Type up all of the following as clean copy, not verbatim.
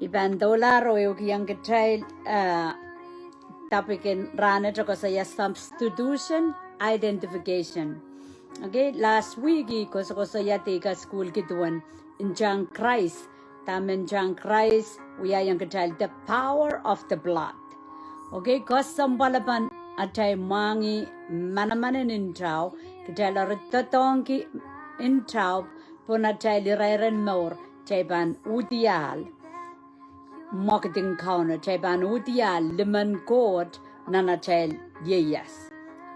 Iban dollar o yung kitail topic in rana ko sa substitution identification. Okay, last week ko sa yatika school kituan in John Christ. Tamen John Christ we are yung kitail the power of the blood. Okay, kosam balaban atay mangi manamanin intraw kitail tatongki intraw ponatay lirairen more chayban udial marketing counter chayban udial liman court nanatel yes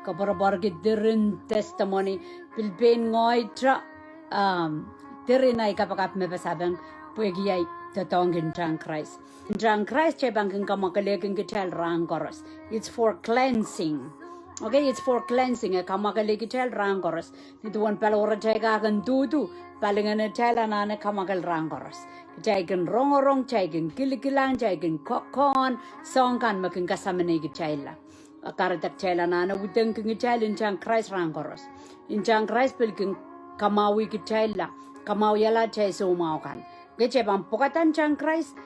kaparabar ki dirin testimony pilpen ngoy tra dirinay kapakap me pasabang puegiyay tatongin John Christ chayban kin kamakalekin kitel rangoros it's for cleansing. Okay, it's for cleansing. Kamakaliki tel rangoros. Nituan palora chayga kan tutu palingan tel anana kamakal rangoros. Chaygan rongorong chaygan kilikilang chaygan kokon songkan makin kasamane gitayla. Akaratak chayla nana udeng king gital in John Christ rangoros. In John Christ pilking kamawi gitayla. Kamawiyala chay sumaukan. Gechebang pokatan John Christ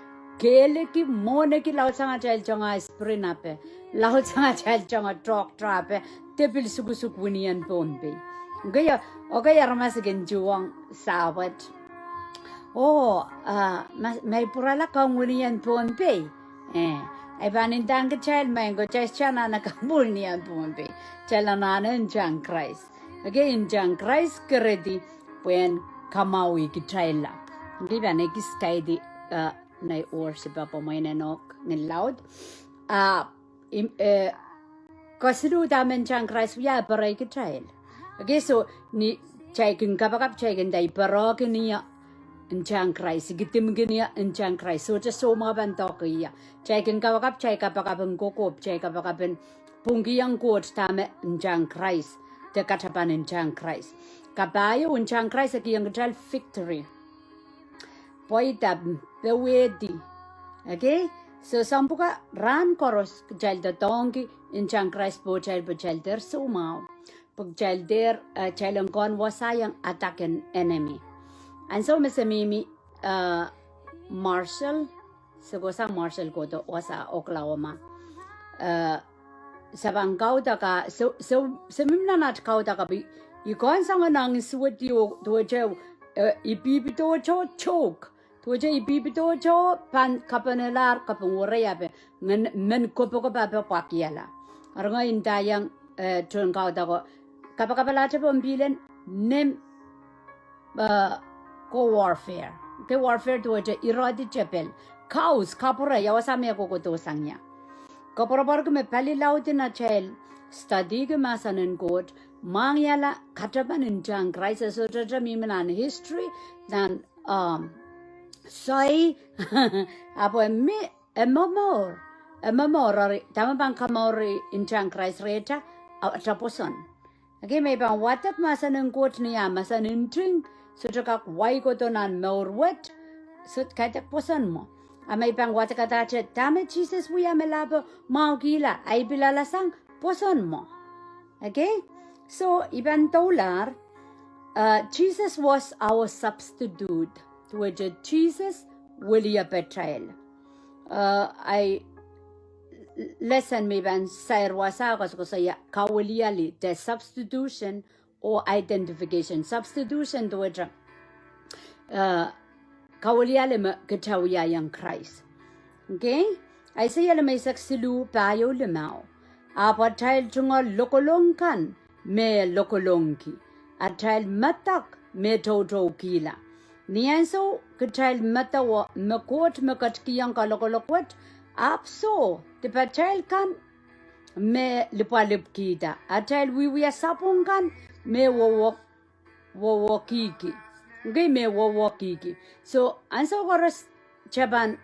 Kele ki mone ki laut sanga chal chonga sprint ape laut sanga chal chonga truck trape tepil suku winian pombe gaya ramas gen juang sawat mai purala kang winian pombe ai banin dang chal mango chas chana na kambul nian pombe chalana in John Christ again John Christ kredi pen kamawi ki traila di bane ki skaidi na worship pa may nanok ng loud kasiru damen John Christ ya paray ki trail okay so ni chaykin kapakap chaykin day parok niya in John Christ gitim ginya in John Christ so just so mga bantok iya chaykin kapakap chay kapakapin kokop chay kapakapin punggiyang kot tame in John Christ te katapan in John Christ kabayo in John Christ akiyang trail victory poitab bewedi okay so sampuka ran koros jal da tongi in John Christ po jal der sumau pag jal der jalang kon wasayang attack an enemy and so mimi Marshall so Marshall ko to wasa Oklahoma sabang kauda ka so mimna nat kauda ka bi ikon sang nang suwat yo do jaw ibibito choke Tuja ibibito cho pan kapanelar kapunguraya pe men kopo pa pakiala. Aranga intayang tun kau dago kapakapala cha pombilen nem ko warfare. Ke warfare tuja iradi chapel. Kaus kapura yawasame ko to sangya. Kapura barko me pali lautina chel study ke masanen court mangyala katapan in John Christ so mimanan history dan soy apo emamor tama bang kamori in John Christ reta ataposon okay may bang watap masanang court niya masanang drink so kakak wai ko to nan more wet so kaya poson mo may bang watak katache tama Jesus we amelabo maugila ay bilalasang poson mo okay so iban $, Jesus was our substitute to which Jesus will be betrayal. I lesson me ban sair wasa ko saya Kaweliali the substitution or identification. Substitution to which Kaweliali me ketawiya yang Christ. Okay? I say yala may saksilu payo limao. Apatal tunga lokolongkan me lokolongki. Atal matak me toto kila. Nianso ketail matawa makot makatkiyang kalokolokwet apso te patel kan me lipalip kita atel wiya sapong kan me wo kiki okay me wo kiki so anso koros chaban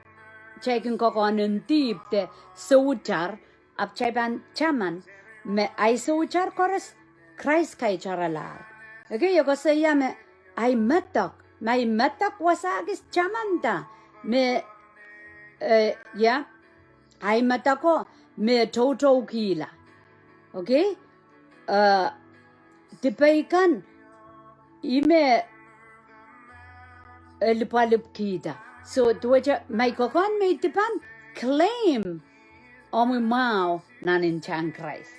checking kokonin tip te souchar ap chaban chaman me ai souchar koros Christ kay charalar okay yoko saya me ai matak may matak wasagis chamanta me ay matako me toto kila okay tipaikan ime lipalip kita So tuaja may kokon may tipan claim omu mau nanin chang Christ.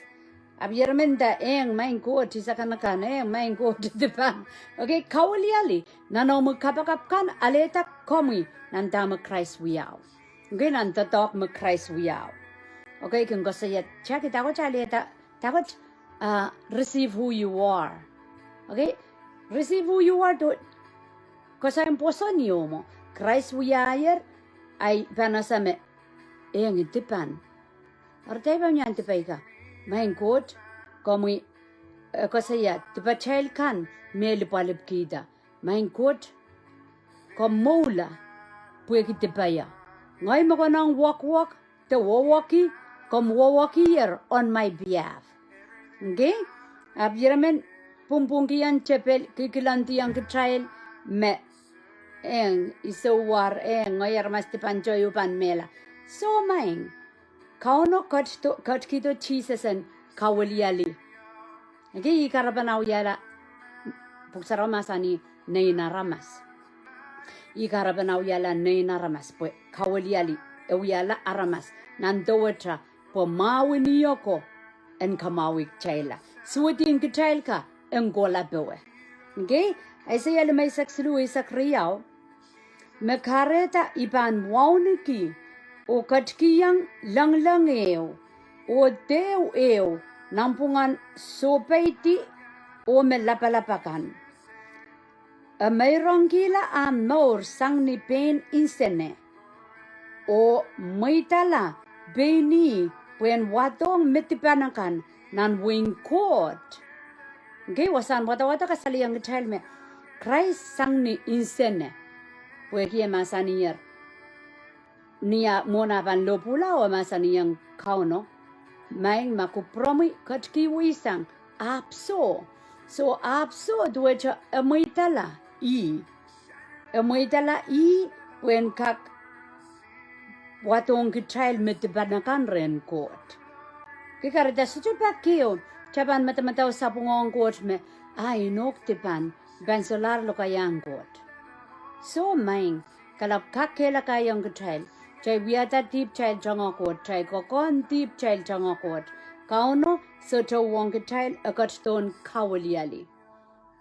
Abiermenta eng main court isa kanakan eng main court tipan. Okay, Kaweliali nanomu kapakapkan aleta komi nantama Christ wiyaw. Okay, nantatok mo Christ wiyaw. Okay, kung gusto ya check it out aleta takot receive who you are. Okay, receive who you are to kasi imposo niyo mo. Christ wiyayer ay panasame eng tipan. Artay ba niyan tipay ka? Main court komi kasi ya tipa child kan melipalip kita. Main court komula pueki tipaya. Ngay mo ko nang walk te wawaki kom wawakier on my behalf. Okay? Abjeramen pumpungkian cepel kikilanti yang ketrail me eng isowar eng ngayar mas tipan joyupan mela. So main kauno kat kito Jesus and Kaweliali. Okay, ikarabanaw yala puksaramasani neina ramas. Ikarabanaw yala neina ramas po Kaweliali ewyala aramas nandowatra po mawi niyoko en kamawik chaila. Suwatin kitail ka en gola bewe. Okay, ay sa yala may saksulu isak riyaw mekareta iban wawniki o katkiyang langlangeo o teo nampungan sopaiti o melapalapakan. A mayroong kila amor sang ni pen insene o maitala beni puen watong metipanakan nan wing court. Okay, wasan wata kasali ang child me Christ sang ni insene pue kia masaniyar niya mona van lopula o masaniyang kauno maing makupromi katki wisang apso. So apso duecha amoitala i when kak watong child metibanakan ren court. Kikarita sujupa kio chaban matamataw sa pungong court me ay nok tipan bansolar lo kayang court. So maing kalap kakela kayang child chay wiata tip child changa court chay kokon tip child changa court kauno so to wong child akatstone Kaweliali.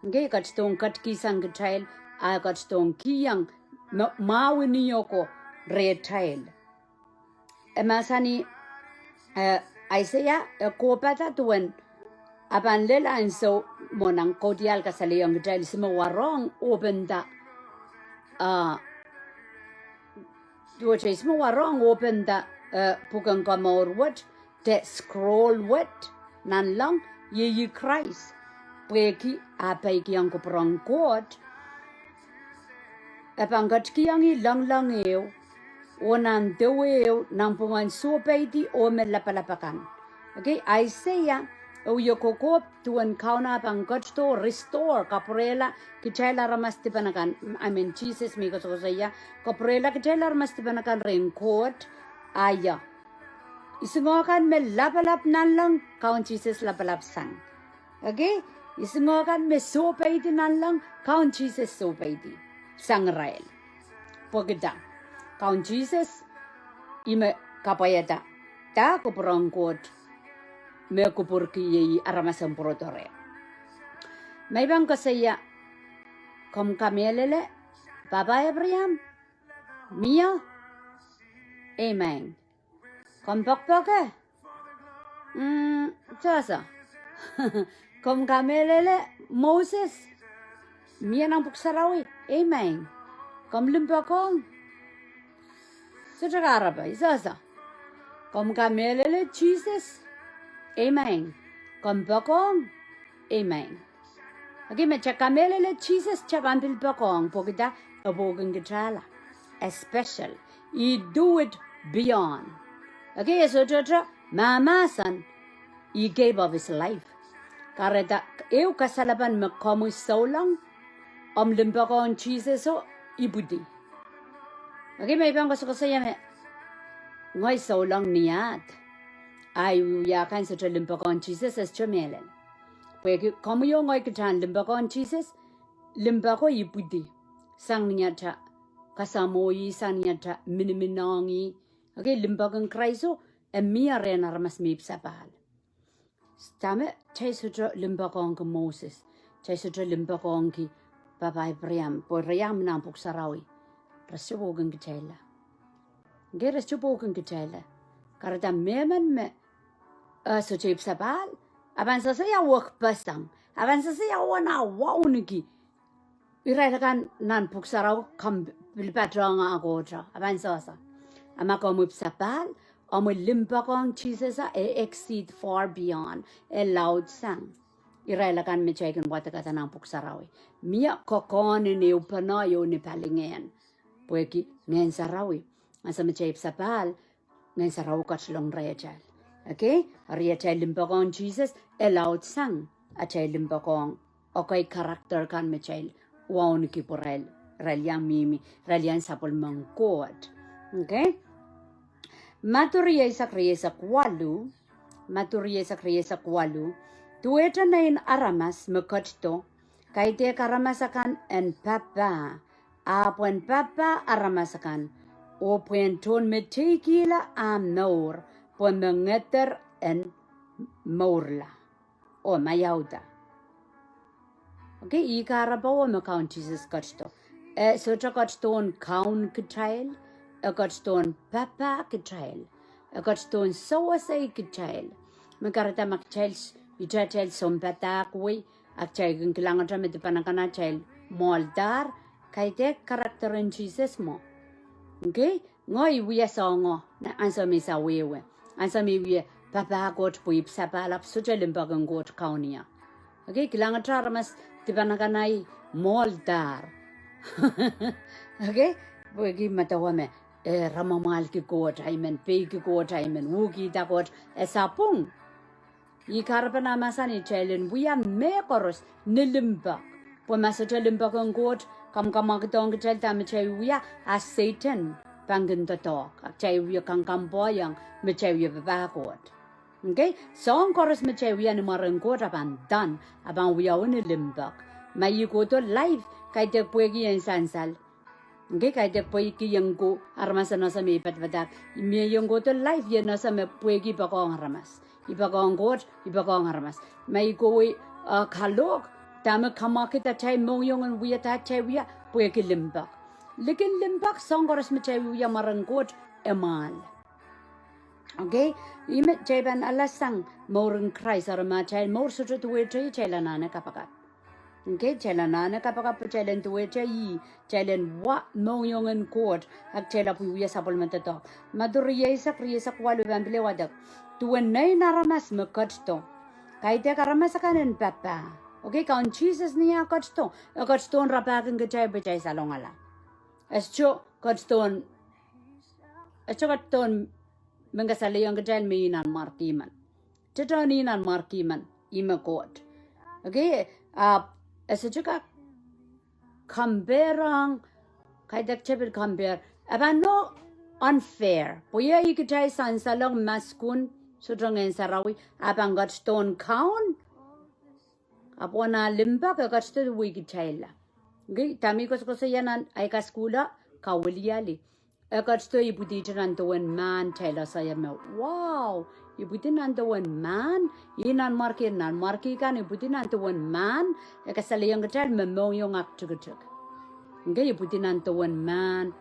Okay, akatstone katkisang child akatstone kiyang mawi niyoko red child. Emasani Isaiah kopata tuwen apan lela so monang kodial kasaliyang child simo warong open da Doortje is mo warong open da pugang kamor wat te scroll wat nan lang ye Christ peki apay kiyang kuprang court apangkat kiyang lang eo o nan deweo nang pungan supay di o melapalapakan. Okay, Isaiah o yokokop tuan kauna pangkat to restore kaprela kichela ramas tipanakan. I mean Jesus mi ko saya kaprela kichela ramas tipanakan ren court aya. Isungokan me lapalap nan lang kaun Jesus lapalap sang. Okay, isungokan me supay di nan lang kaun Jesus supay di sang rael. Pogda kaun Jesus ime kapayata ta kuprang court me kupurki yei aramasang protore. May bang kasaya kom kamelele Papa Abraham Mia Amen. Kom pokpoke Sasa kom kamelele Moses Mia nang puksarawi Amen. Kom limpakong Sutakaraba Sasa kom kamelele Jesus Amen. Kompakong. Amen. Okay, machakamele Jesus chabantil pakong pokita abogang gitrala. A special. I do it beyond. Okay, so jojo mamasan he gave up his life. Kareta eu kasalaban makomu so long limpakong Jesus so ibudi. Okay, may ibang gusto ko sa yame. Ngoy so long niyat. Ay yakan sa limpakon Jesus as chumelen. Pwede como yung ngoy katan limpakon Jesus limpako ibudi sang niya ta kasamoyi sanyata miniminangi. Okay, limbagan kraiso emia rena ramas mipsabal. Stame chaisutra limbagong Moses. Chaisutra limbagong ki Baba Ibrahim. Po Rayam nampuk sarawi. Rasyobogan kitaila. Okay, rasyobogan kitaila. Karata meman me so chipsabal. Aban sa saya wak pasang. Aban sa saya wana wauniki. Irailakan nan puksaraw kam bilpatranga agotra. Aban sa sa. Amako mupsabal. Omo limbagong Jesus exceed far beyond a loud sang. Irailakan me checken watakata nan puksarawi. Mia kokon ni upanayo ni palingen. Pueki ngen sarawi. Asa me chipsabal ngen saraw kachlong rayachal. Okay? Rayachal limbagong Jesus a loud sang. Achal limbagong okay karakter kan me chal. Waun ki porel. Ralian mimi. Ralian sapol mangkot. Okay? Maturiya sa kriya sa kwalu, tuweta na in aramas mekotto, kaite karamasakan en papa, apuen papa aramasakan, o puen ton metekila am noor, puen mengeter en moorla, o mayauda. Okay, ikarabawa mekaun Jesus kotto. Sotra kotton kaun kitail, a kotton papa kitail, a kotton sawasay kitail. Makarata makchels, itatel sombatakwe, ak chaygun kilangatra med panakana chel, moldar, kaite karakterin Jesus mo. Okay? Ngoy wiya songo, na ansami sa wewe. Ansami wiya papa got puip sapalap sujalimbagang got kaunia. Okay? Kilangatra ramas tipanakanay moldar. Okay? Bugi matawame. Ramamal ki got, aymen, pay ki got, aymen, wugi da got, esapung. Ikarapana masani chelen, we are mekoros, nilimba. When Master Limba and got, come kamakatong tell them, we are as Satan, banging the talk, a chay we can come boyang, mechawi of a backward. Okay? Song chorus mechawi and maran got upon done, about we are in a limbak. May you go to life, kaite puegi and sansal. Okay, kaite puegi yango, armasana me patvadak, me yango to life yenasame puegi bagong ramas. Ibagong got, ibagong ramas. May go kalok, dame kamakita chay moyong and we attack chay we are puegi limbak. Likin limbak song chorus mechawi maran got emal. Okay, imet jaban alasang morin Christ or ma child more suited to wait chalanana kapakat. Okay, chalanana kapakap chalen to wait yi, chalen what no young and court, a chelap we a supplement at all. Maduria sakri qualu vamplewadak. To a nine aramas mekotto. Kaite karamasakan and papa. Okay, count Jesus near cotstone, a cotstone rapak and gajay bajay salongala. As cho cotstone. A chocaton Mengasali young gajal me in markiman. Titonin and markiman, ima court. Okay, as a chuka comberang, kaidak chapel compare. Abano unfair. Poya you could try sans salong maskun, sudrang and sarawi, abang got stone count. Upon a limbak, I got to the wicked child. Okay, Tamikos Kosayan, I got schooler, Kaweliali. I got to you put it under one man, tell us I am wow. You put in under one man, in on market, non market can you put in under one man, like a sally younger child, memo young up to get. Okay, you put in under one man.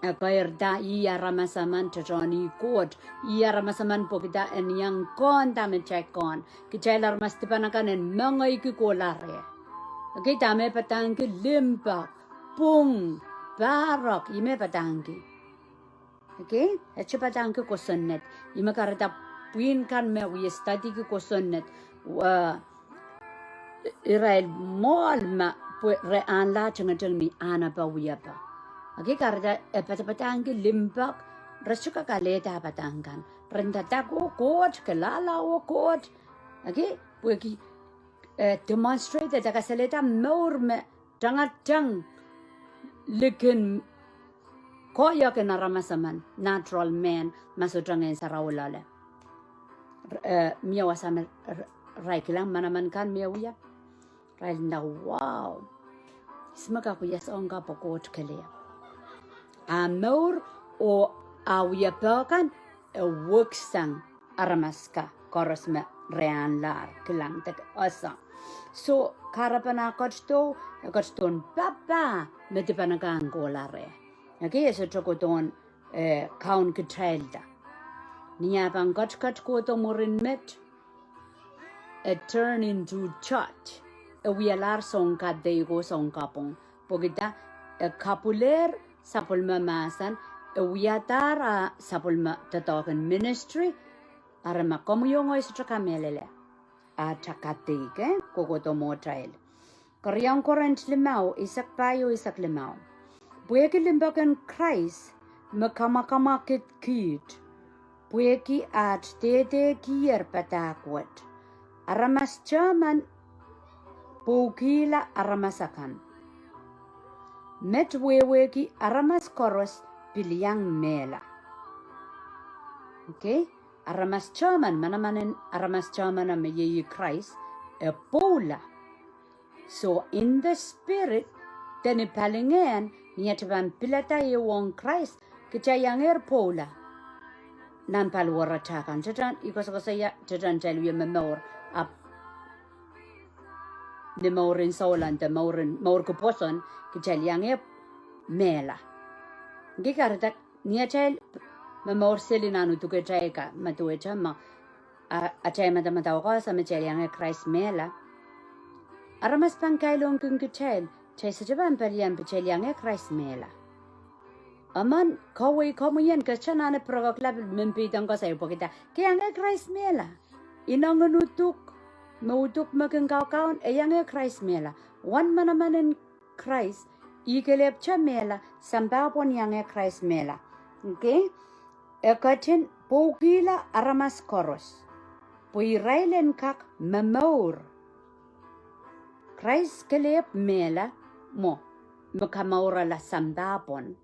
A pair da ia ramasaman to Johnny court, ia ramasaman pokita and young con damage check on, Kichailar mastipanakan and mangoiki colare. Okay, dame patanki limpa, pung. Barok, ime patangi. Okay? A chupatanki kosonet. Imakarata queen can me we study kosonet. Irail mall ma re an la changatel mi anapa wiapa. Okay, karata a patapatangi limbak, Rashuka kaleta patangan. Rentatako court, kalala o court. Okay? Wiki demonstrated a casaleta norme tangatang. Likin koyak na ramasaman natural man masudrangen sa rawlale miyawa sa raikilang manaman kan miyawiya rail na wow smaka kuya sa onga pokot kale Amor o awiapakan wuksang aramaska korosme reanlar kelang tak asa. So karapana kochton papa metipanakan golare. Okay, so chokoton kaun Kitail. Niapang koch koto morin met a turn into church. A wialar song kadego song kapong. Pogita a capuler sapulma masan a wiatara sapulma tatokan ministry arama komuyong oy sa kamelele. A chakatike kokoto motrail. Koryang korent limao isak payo isak limao. Bueki limbakan Christ makamamakit kit. Bueki at tete kier patakwat. Aramas chaman pukila aramasakan. Met weweki aramas koros piliang mela. Okay? Aramas chaman manamanen aramas chaman am ye Christ a pola. So in the spirit teni palingen niataban pilata ye won Christ kichayanger pola. Nampal waratakan jajan ikosaya jajan jalwi memor up the morin solan the morin mor kuposon kichayange mela. Gikartak niachel memor selinanu tukechayka matuecha ma achay madamatawa sa mechayange Christ mela. Aramas pangkailong kung kichel chay sa jaban palian pichayange Christ mela. Aman kawai kamuyan kachanana progoklab mimpitang ko sa ipokita kaya nga Christ mela inanganutuk mautuk magangkawkaon nga Christ mela one manamanin Christ ikelep cha mela sambapon yang Christ mela. Okay, ekatin pokila aramas koros puirailen kak mamor Christ kelep mela mo makamaura la sambapon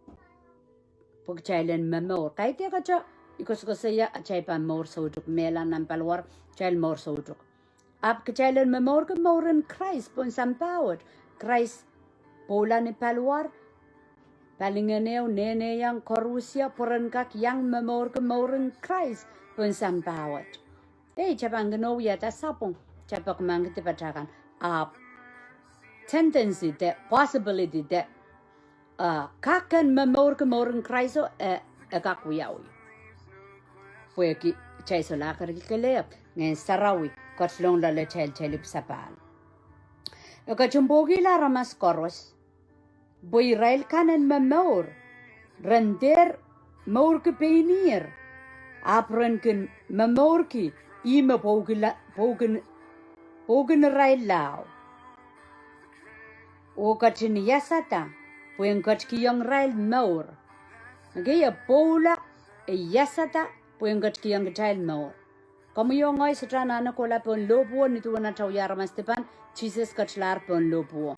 pagchailen mamor kahit kacha ikosaya achay pa mor soduk mela nampalwar chail mor soduk ap kachailen mamor ke moren Christ pon sampawat Christ pola ni palwar palinganeo nene yang korusia poren kak yang mamor ke moren Christ pon sampawat chapang no ya ta sapong chapak mang te patakan ap tendency that possibility that kakan mamor ke moren Christ kakwiyawi pueki chay solakar kelep ngen sarawi kotlong la lechel chelip sapal kachumbogi la ramas koros boy rail kanen mamor render mor ke peinir apren ken mamor ki ima pogen rail lao o kachin yasata puen kachki yang rail mor gaya pola yasata puen kachki yang rail mor como yo ngoy setrana na kola pon lobo ni tu na taw yar mastepan Jesus kachlar pon lobo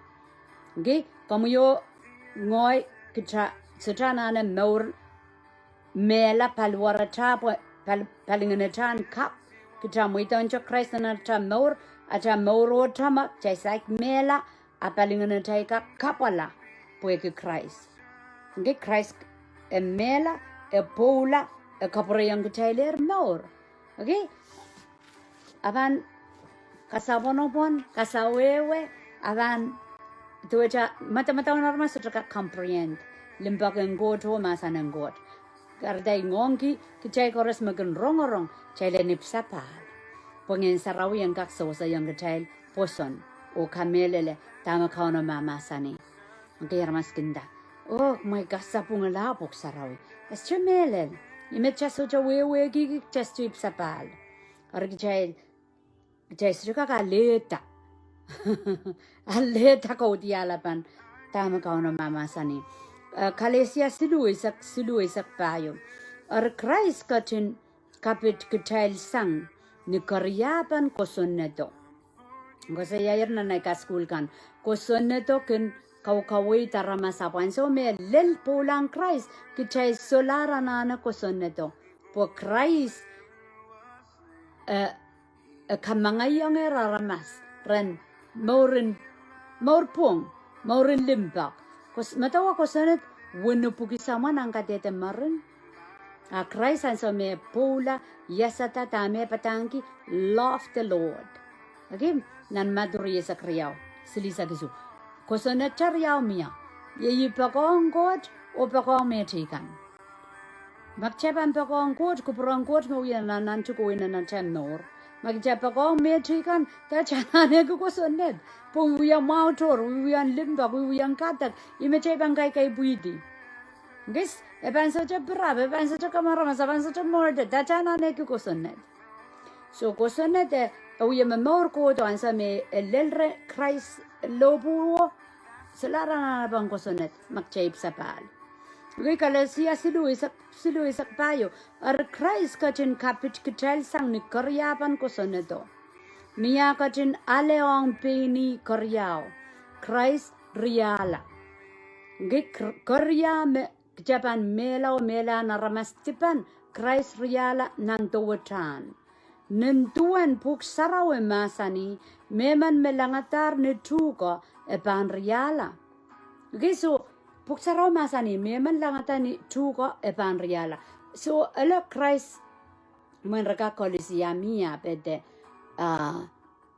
ge como yo ngoy kitra setrana na mor mela palwara cha palingana chan kap kitra moitan cho Christ na cha mor acha moro tama chaisak mela apalingana chai kapala pueke Christ. Ge Christ mela pola kapore yang kachailer mor. Okay? Aban kasabonopon kasawewe aban tuacha mata norma sutra comprehend limbagan goto masanan got. Kardai ngongi kachai koras magan rongorong chaile nipsapal. Pongin sarawi yang kaksosa yang kachail poson o kamelele tama kauna mama sani. Okay, ramaskinda. Oh my gosh, sapung lapok sarawi. Es chumelel. Imet chaso wewe gigi chastrip sapal. Argichail suka kaleta. Aleta ko dialapan. Tama kauna mama sani. Kalesia silu isak payo. Christ katin kapit Kitail sang ni karyapan kosonneto. Kasi yayar na school kan. Kosonneto ken kawkaway taramasapan. So may lel polang Christ Kitail solara na kosonneto. Po Christ kamangayang raramas ren morin morpong morin limbak. Kos matawa kosonnet wunu puki sama nangka tete marin. A Christ and so me pola yasata tame patanki love the Lord. Okay, nan maduri sa kriyaw silisa gisu. Kosona charyaw miya. Ye pakong God o pakong metikan. Magchapan pakong God kuprong God mo yan nan chuko ina nan chem nor. Magchapakong metikan ta chanane ko kosoned. Po uyang mautor, uyang limba, uyang katak. Imechapan kay buidi. Guys, eban sa brab, eban sa kamaramas, eban sa morde, ta chanane ko kosoned. So kosoned uyang memor ko to ansa me elelre Christ lobuo. Selarang abang kosoned magchaip sa pal. Okay, kalau silu isak payo. Ar Christ kacin kapit kitail sang ni karyapan kosoned to. Mia kacin aleong peni karyao. Christ riala. Okay, karya me Japan mela na ramastipan. Christ riala nantuwatan. Nentuan puk sarawe masani. Meman melangatar ni tuko epan riala. Okay, so puk sarawe masani. Meman langatar ni tuko epan riala. So ala Christ menreka kolisia mia pede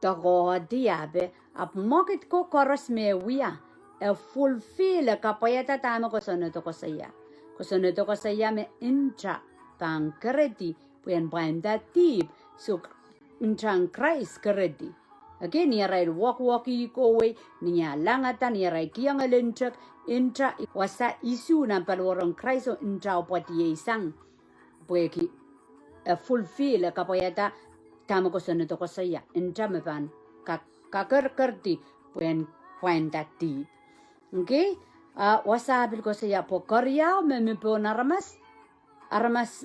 togo diabe ap mokit ko koros me wia fulfill kapayata tama ko sono to ko saya me intra pang kredi puen banda tip so intang Christ kredi again ni rai walk ko we ni langata ni rai kiang elentrek intra wasa isu na palorong Christ o intra opati isang pueki fulfill kapayata tama ko sono to ko saya intra me pan kakerti puen banda tip. Okay, wasabil ko saya po karya me po naramas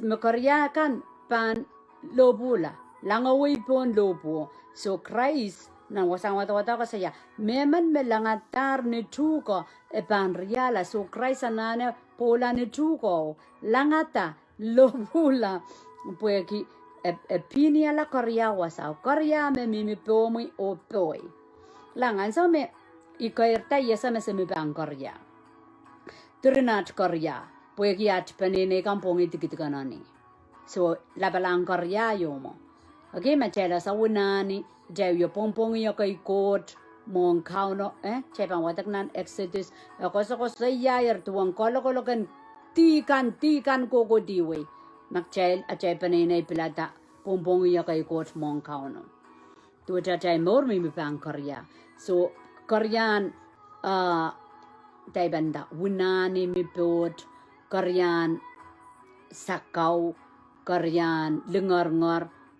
me karya kan pan lobula langaway po lobo so Christ na wasang wata ko saya meman me langatar ni tuko pan riala so Christ anane pola ni tuko langata lobula pueki pinia la karya wasa karya me po mo o poi langan so me ikairta yesa me semi bang karya. Turinat karya. Puegi at panene kampong itikikanani. So labalang karya yomo. Okay, machela sa unani. Jaw yo pompong yo kay court. Mong kauno Chepang watak nan Exodus. Ako sa ko sa yayar tuwang kolokolokan. Tikan koko diwe. Magchel at chay panene pilata. Pompong yo kay court mong kauno. Tuwa chay more mi bang karya. So Karyan banda wunani mi pot karyan sakaw karyan lengar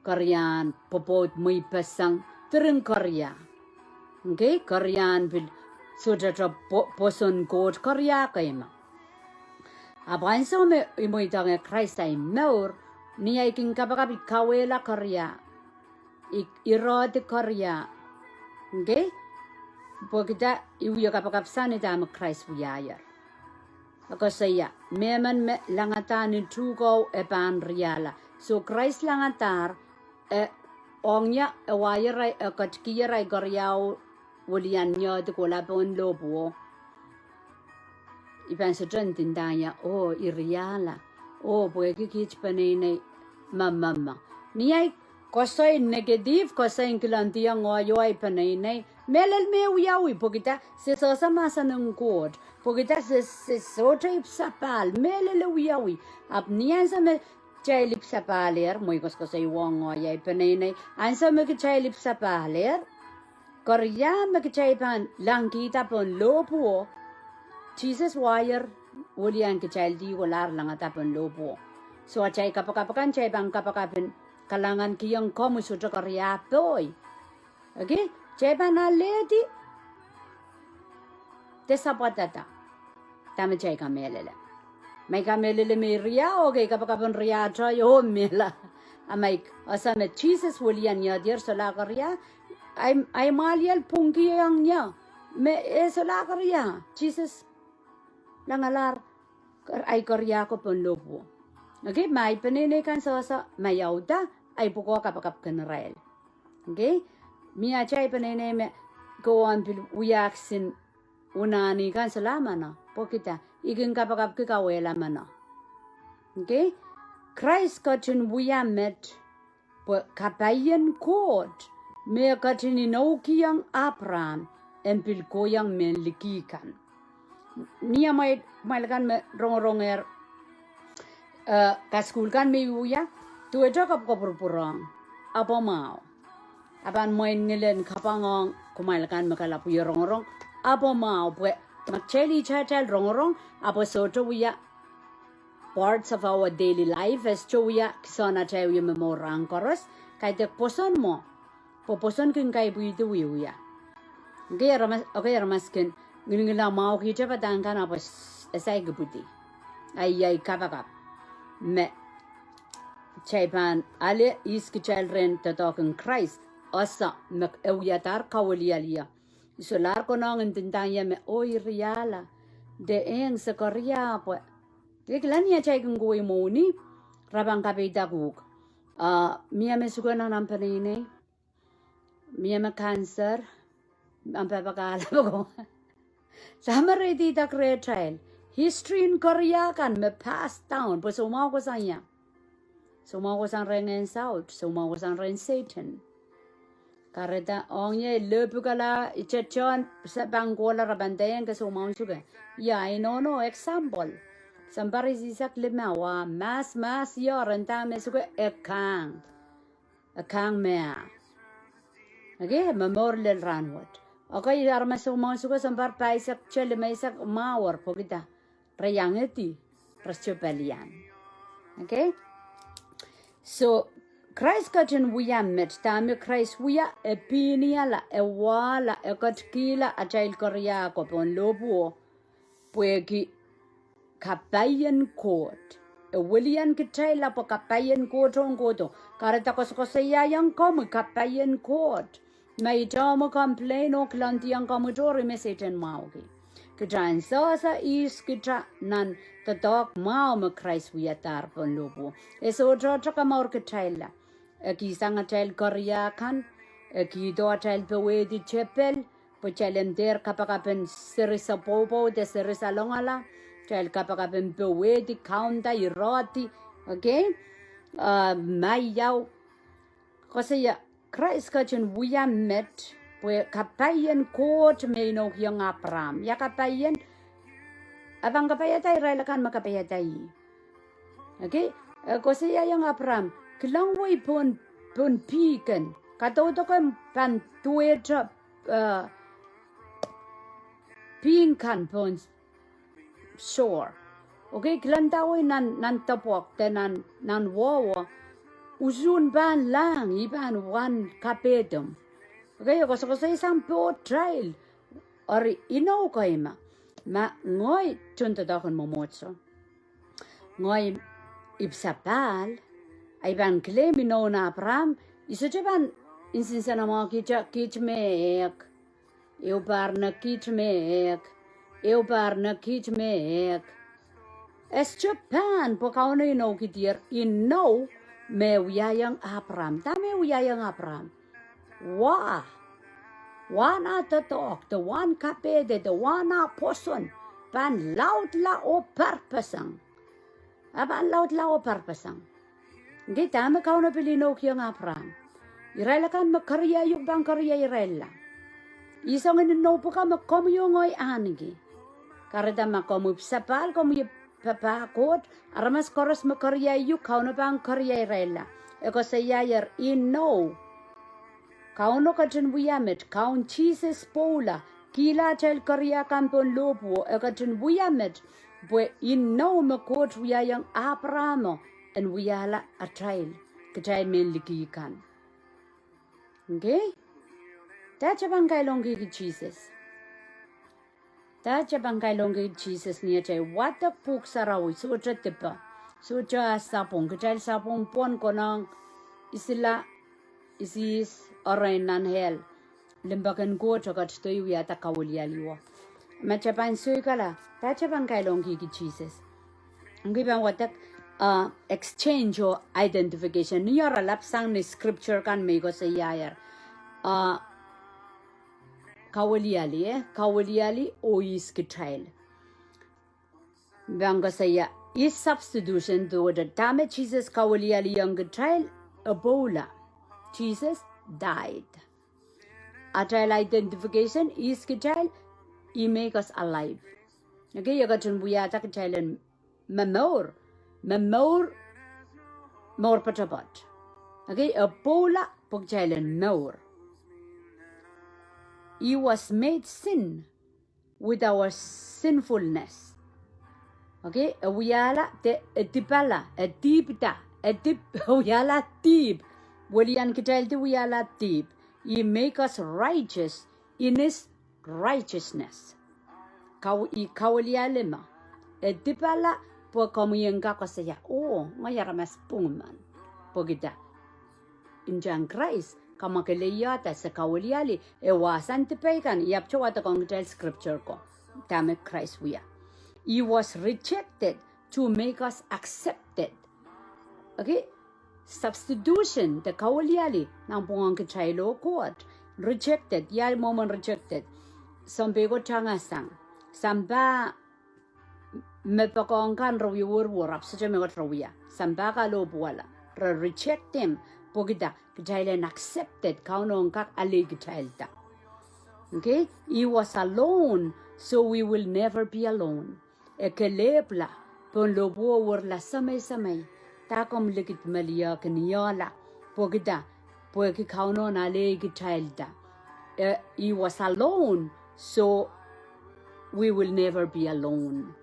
karyan popot muy pasang tereng karya okay karyan bil sudah poson god karya kaima aban so me imoy tang Christ ay more ni ay king kapakapi kawela karya irod karya okay Pagkita iuya kapakapsan ita ang Christ buyayar. Ako saya, meman me langatan ni tugaw pan riala. So Christ langatar, ongya wayaray katkiyaray garyaw walian nyo de kola pon lobo. Ipan sa dyan tindaya, iriala. Pagkikich panay mamama. Niyay kosay negative, kosay kilantiyang ngayoy panay melel me uyawi pokita se sosa masa ng god pokita se sotra ipsapal melel uyawi ap niyansa me chay lipsapaler moy ko sa iwang ay panay ansa me chay lipsapaler korya me chay pan langkita pon lopo Jesus wire ulian ke chay di walar lang atapon lopo so chay kapakapakan chay bang kapakapin kalangan kiyang komu sutra korya toy okay Cheba na lady desapatata tama chay kamelele may kamelele may ria okay kapakapon ria tayo mela amay asame Jesus wulian niya dir sa lakaria ay malial pungki yang niya me sa lakaria Jesus langalar ay karya ko pon lobo okay may panene kan sa may yauda ay puko kapakap kanrel okay Mia chay panene me go on pil uyaksin unani kan salama na Pokita, igin kapagap kikawela mano. Okay? Christ katin wuya met po kapayen court me katin inauki yang Abraham empil ko yang menlikikan. Niya may malakan me rongonger kaskulkan me wuya tuwe jakap ko purpurang apa mau. Apan moin ngilen kapangong kumalakan makalapu yorong apa mau po magcheli chatel rongorong apa soto wuya parts of our daily life as choya kisana tayo yung memorang koros kahit poson mo poson kin kay buito wiya okay ramas kin ngila mau kita patangkan apa esay gebuti ay kapakap me chaypan ale Ihs Kitail ren tatokan Christ asa mek ewiatar Kaweliali isolar ko nang intintanya me oy riala de eng sa korea po Kailan niya chay kung gawin mo ni rabang kapita kuk. Miya may suga ng nampanine. Miya may cancer. Ang papakala ko. Sama rin tita kre child. History in Korea kan may passed down. Po sumaw ko sa niya. Sumaw ko sa rin in South. Sumaw ko sa rin Satan. Karita ongye lepu kala ichechon sa bangkola rabantayan ka sumaw suga. Yeah, I know no example. Sampai sisak lima wa mas yoran tame suka ekang mea. Okay, memorial ranwat. Okay, arma semua suka sampai paisak cel maisak mawar pokita. Rayangeti rascopalian. Okay, so Christ kajen wuya met tame Christ wuya epiniala ewala ekotkila ajail Korea ko pon lobuo puegi kapayen court William Kitail po kapayen court on koto karata ko saya yang kamu kapayen court may jamo complain o klanti yang kamu dori message maugi kejan sa Ihs Kitail nan tatok mau me Christ wiatar pon lobo eso jojo kamor Kitail ki sanga tel Korea kan ki do tel pewe di chapel po chalem der kapakapen serisa popo de serisa longala Child kapakapen pewe di kaunta iroti, okay? Mayaw. Kasi Christ kachen wuya met, pwe kapayen court may no yung Abraham. Ya kapayen, abang kapayatay, railakan makapayatay. Okay? Kasi yung Abraham, kilang way pon piken, katoto ko pan tuweta pinkan pon sure. Okay, kilantawoy nan tapok te nan wawa usun ban lang iban one kapedum. Okay, kasi isang po trial or inaw ko ma ngoy chunta dakon momotso. Ngoy ipsapal ay ban claim ino na Abraham iso jaban insinsa na mga kitmek eu par na kitmek eu par na kitmek es Japan po kauno ino kitir ino me uyayang Abraham tame uyayang Abraham wa na tatok the one kapede the one na poson pan laut la o parpasang aban laut la o parpasang hindi tame kauno pilino kiyang Abraham irela kan makarya yung bang karya irela isang ino po ka makomyongoy anigi kareda makomu sapal komu papakot aramas koros makarya yung kauno bang karya irela eko sayayar ino kauno kachen buyamet kaun Jesus pola kila tel karya kampon lopo ekachen buyamet bwe ino makot uyayang Abraham en uyala atrail kachay menlikikan okay tacha bangkay longi ki Jesus tacha bangkay longi Jesus niya chay wata puk sarawi sucha tipa sucha sapong kachay sapong pon ko ng isila isis oray nan hel limbakan ko chokat stoy uyata Kaweliali wa machapan soy kala tacha bangkay longi ki Jesus ngi bang watak exchange or identification niyara lapsang ni scripture kan may ko sa yayar Kaweliali o Ihs Kitail Bangga saya is substitution to the damage Jesus Kaweliali Ihs Kitail Ebola. Jesus died. Agile identification Ihs Kitail, He make us alive. Okay, you got to be at Kitail memor more patabat. Okay, Ebola Pogjailen more. He was made sin with our sinfulness. Okay, Wiyala te etipala etipita etip Wiyala tip. Walian Kitail te Wiyala tip. He make us righteous in His righteousness. Kaweliali ma etipala po kamuyengka ko saya. Oh, mayaramas pungman. Pogita. Injang Christ kamakeleyata sa Kaweliali wasan tipekan yapchawata kong Kitail scripture ko. Tame Christ wiya. He was rejected to make us accepted. Okay? Substitution, the Kaweliali, nang pungang Kitailo court. Rejected, yal moment rejected. Sampego changasang. Samba mepakong kan rawi warap sa jamegot rawiya. Samba ka lobuwala. Reject him. Pogida, Kitailen accepted, kaunong kak ali Kitailta. Okay? He was alone, so we will never be alone. Ekelepla, pon lobo warla samay-samay. Takom likit malia kaniyala. Pogida, poeki kaunon ali Kitailta. He was alone, so we will never be alone.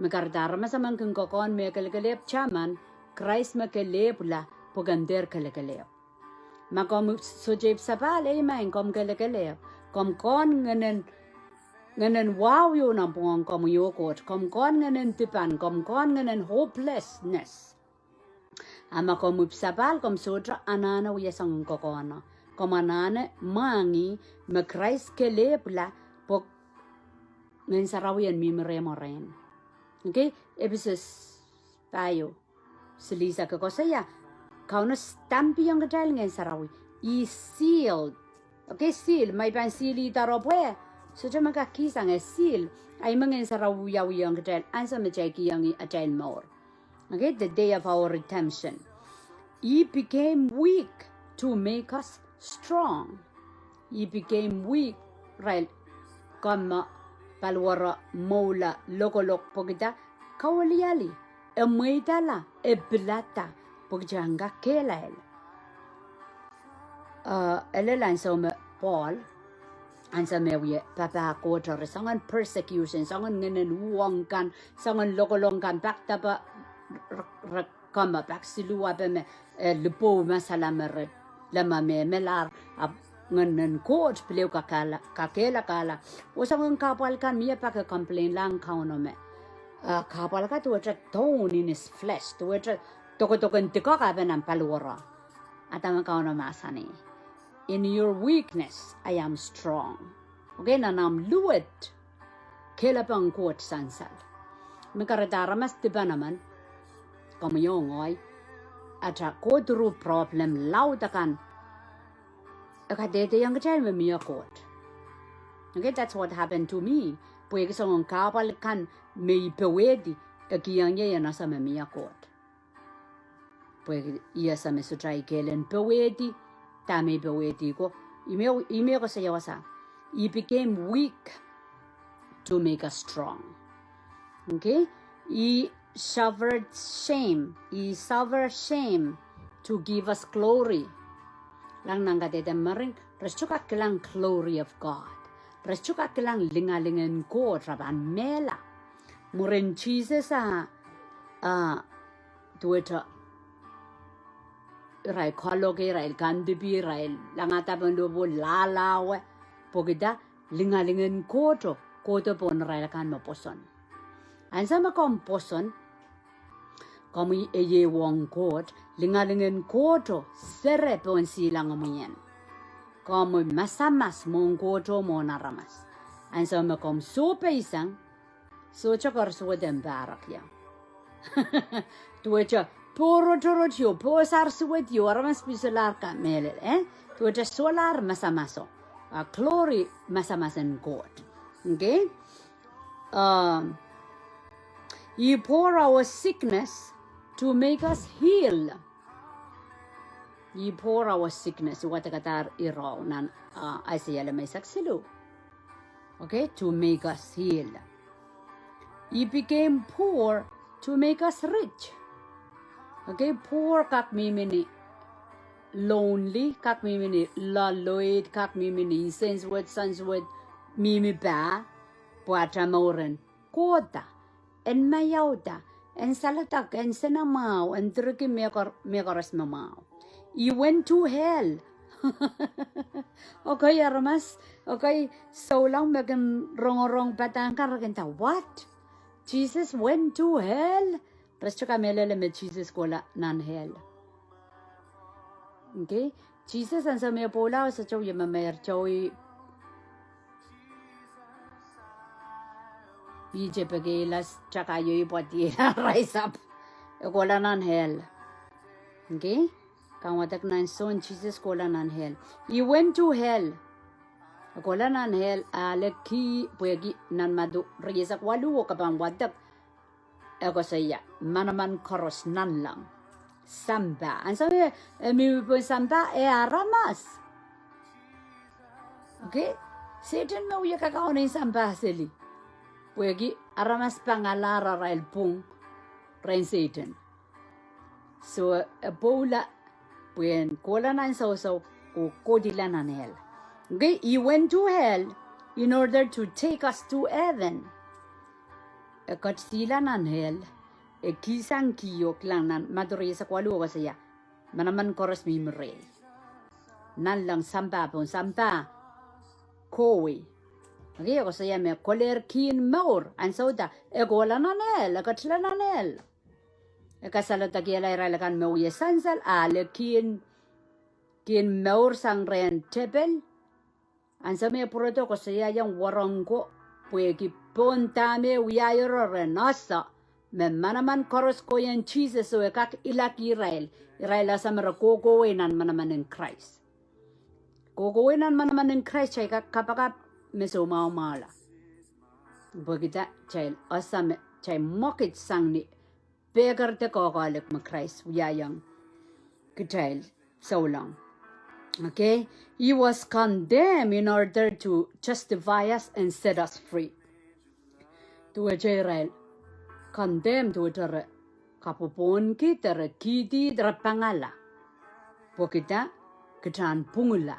Magardara masamang kung kokon me kalagalep chaman, Christ makelepla, pogander kalagalep. Makom sujib sapal main kom kalagalep. Kom kon nganen wow yo na pong kom yokot. Kom kon nganen tipan. Kom kon nganen hopelessness. Ama kom sapal kom sotra anana uyasang kokona. Kom anana mangi ma Christ kelepla pok ngayon sarawian mimremoren. Okay? Episos tayo. Silisa ka ko saya. Kau na stampi yung Kitail ngayon sarawi. He sealed. Okay, seal. May pan seali taropwe. So, dyan magkakisang seal. Ay mga sarawi yung Kitail. Ansa majaki yung Kitail more. Okay, the day of our redemption. He became weak to make us strong. He became weak. Right. Kama palwara mola lokolok po kita. Kaweliali. Emuitala. Eblata. Pogjanga kelail. Elelan so me Paul ansa me wiye papa quarter sangan persecution sangan ngenen wongkan sangan lokolongkan bakta ba kama baksilua be me lupo masalamer lama me melar ngenen coach pleu kakala usangan kapal kan mia pak complain lang kauno me kapal ka to attract thorn in his flesh to attract Toko-tokon tiko ka ba ng palwara. At ang kauno masani. In your weakness, I am strong. Okay, na nam luwet. Kela pang kuot sansal. Makaradara mas diba naman. Kamuyongoy. At ako duro problem lautakan. Akadete yung kachay mamiya kuot. Okay, that's what happened to me. Pwede sa ng kapal kan may pewedi. Kakiyang niya yan nasa mamiya kuot. Pues iya sa me sutray kelen pewedi tame pewedi ko ime ko sa yawasa. He became weak to make us strong. Okay, he suffered shame to give us glory. Lang nang kadete maring restuka kelang glory of God. Restuka kelang lingalingan ko traban mela muren Jesus tuweta Rai kologe rai kandibi rai langata bandobo lalawe pogida lingalingen koto pon rai kan maposon ansa makom poson komi eye wong kot lingalingen koto sere pon silang amuyen komi masamas mong koto monaramas ansa makom sope isang so chakar suweden barak ya tuwecha Poro torotio, posar suetio, aramas pisolar ka melel, Tu ata solar masamaso. Glory masamasan God. Okay? He pour our sickness to make us heal. He pour our sickness. What katar iraw nan Isaiah may saksilu. Okay, to make us heal. He became poor to make us rich. Okay, poor kak mimini lonely, kak mimini laloid, kak mimini sense word, sans word, mimi ba, puata moren, kota, en mayauta, en salatak, en senamau, en truki megaras mamau. He went to hell. Okay, aramas. Okay, so long magan wrong patangkar kenta. What? Jesus went to hell? Resto kamelele me Jesus kola nan hell. Okay, Jesus ang sa may pola sa chow yung mamer chow Bije pagilas tsaka yung ipati rise up. Kola nan hell. Okay? Kawatak nan son Jesus kola nan hell. He went to hell. Kola nan hell aleki puegi nan madu riyesak walu kapang wadak. Eko saya manaman koros nan lang. Samba. Ang sabi, may po samba aramas. Okay? Satan mo yung kakao na yung samba sili. Puegi aramas pangalara rail pung rain Satan. So, bola puen kola nan so kodila nan hell. Okay? He went to hell in order to take us to heaven. Katsila nan hell. Kisang kiyok lang nan maduri sa kwalu ko saya. Manaman koros mimre. Nan lang samba pon samba. Kowi. Okay, ako saya me koler kin maur. An sauda. Gola nan hell. Katsila nan hell. Kasalo tagiela iralakan me uye sansal. Ale kin maur sang ren tebel. An sa me puroto ko saya yang warangko. Pueki pontame uyayoro renasa. Manaman koros ko yan Jesus so kak ilak Israel asa mara kokowenan manaman in Christ. Kokowenan manaman in Christ chay kapaka meso maumala. Bagita chay asam chay mokit sang ni pegar te kokalik ma Christ uyayang kitail so long. Okay, he was condemned in order to justify us and set us free. To Israel. Condemned to tere kapupon ki tere kiti tere pangala. Pokita kitan pungula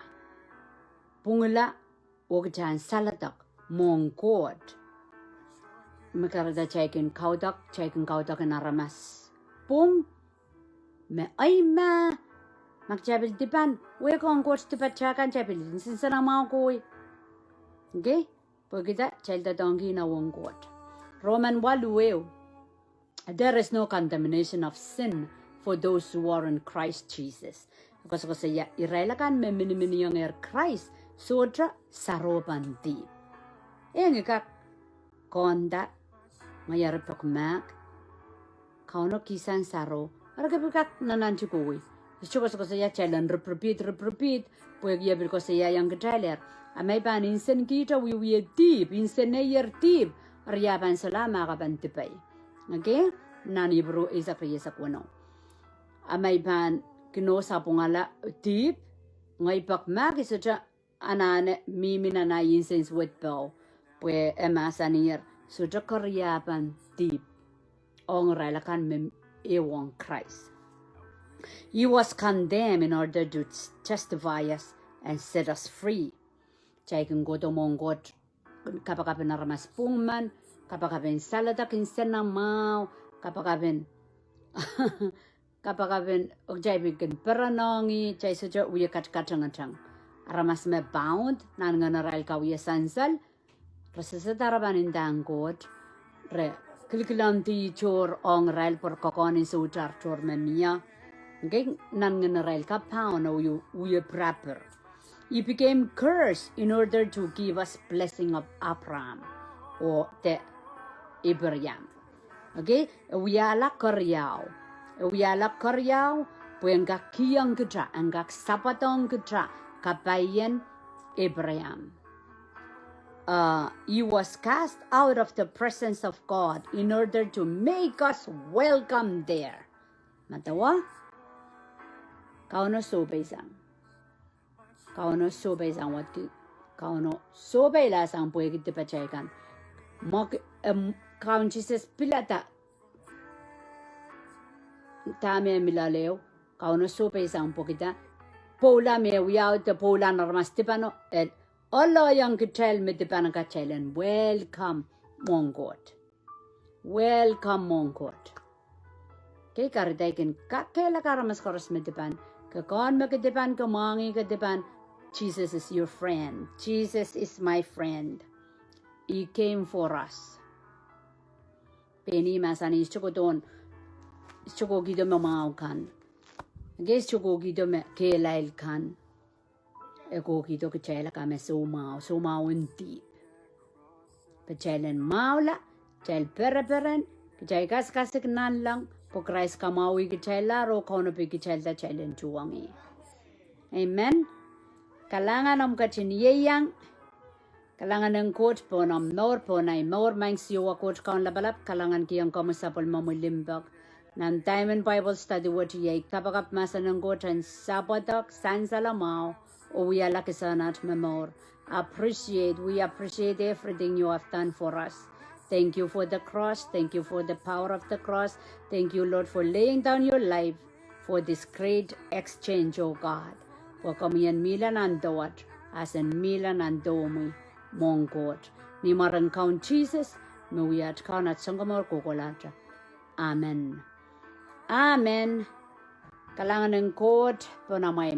o kitan salatak mongkot. Makarada chaikin kaudak na ramas. Pung me ayma magchabil tipan we kongkot tipat chakan chabil sinsana mau koi. Okay, pokita chalda dongi na wongkot. Roman waluweo. There is no condemnation of sin for those who are in Christ Jesus. Because saya irailakan me mini yang Christ sotra saroban di. Engikak konda mayar pokmak kauno kisan saro. Aragapikak nananchukui. Because saya challenge repeat. Puegi bil ko saya yang Kitail. Amay ban insen kita we deep insen ayer deep. Riyaban salama kaban tipay. Okay? Nani bro isa kaya sa kuno. Amay ban kino sa pungala deep. Ngay pakmak isa cha anane mimina na insense with bow. Pwe emasanir. So cha kariyaban deep. Ong ralakan mem ewang Christ. He was condemned in order to justify us and set us free. Chay kung godomonggot kapakapin na ramas pungman, kapakapin salada kinsen na mau, kapakapin ogjay bigin peranongi, chay suja uya kacang. Ramas me bound, nan nga naral ka uya sansal, resesataraban indanggot, re kilkilanti chor ong rail por kokonin sutar chor memia, okay, nan nga naral ka pound uya proper. He became cursed in order to give us blessing of Abraham or the Abraham. Okay? Uyala koryaw, puenga kiyang kita, angak sapatong kita, kapayan Abraham. he was cast out of the presence of God in order to make us welcome there. Matawa? Kauno sobay sang. Kauno sobay sang what ki? Kauno sobay la sang puwe kita pacaykan. Mok kaun Jesus pilata. Tame milaleo. Kauno sobay sang po kita. Pola me wiyaw te pola narmas tipano el. Allah yang kitail me tipana kachailen. Welcome mongot. Welcome mongot. Kay karitaikin kakela karamas koras me tipan. Kakon me katipan kamangi katipan. Jesus is your friend. Jesus is my friend. He came for us. Peni masani ischoko don. Ischoko gido me mau kan. Guess choko gido me kelail kan. Eko gido kachela kame so mau inti. Pachailen maula. Chail peraperen. Kachay kasik nan lang. Po Christ kamawi kachayla ro kono pi kachayla chailen chuwangi. Amen. Kalangan om kachiniyang. Kalangan ng coach po nam nor po na nor mang siwa coach kaun labalap. Kalangan kiyang kamusapol mamulimbak. Nam time and Bible study what yay kapagap masa ng coach and sapatak san salamao. O we are lucky sanat memor. We appreciate everything you have done for us. Thank you for the cross. Thank you for the power of the cross. Thank you, Lord, for laying down your life for this great exchange, O God. For kamiyan milan andawat, as in milan andomi, mongkot. Ni marang kaun Jesus, mawiyat kaun at sangkamor kukulata. Amen. Amen. Kalangan ng court po na may